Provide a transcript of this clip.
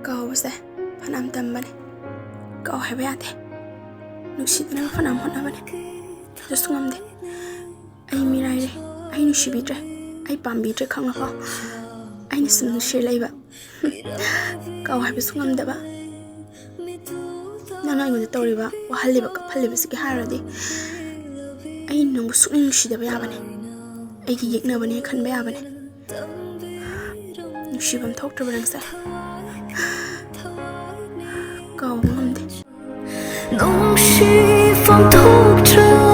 Kaubase fanam tambane kau hebe ate nusidna fanam honabane jasungamde ai miraire ai nusibitre ai pambitre khangla fa ai ni sunu shirlaiba kau hebe sungamdaba nana ngi toriba wahaliba kapaliba siki haradi ai nungu sunu nusidaba yabane ai gi yeknabane khanba yabane nusibam thoktraba nangsa kau ngamde 浓时风透着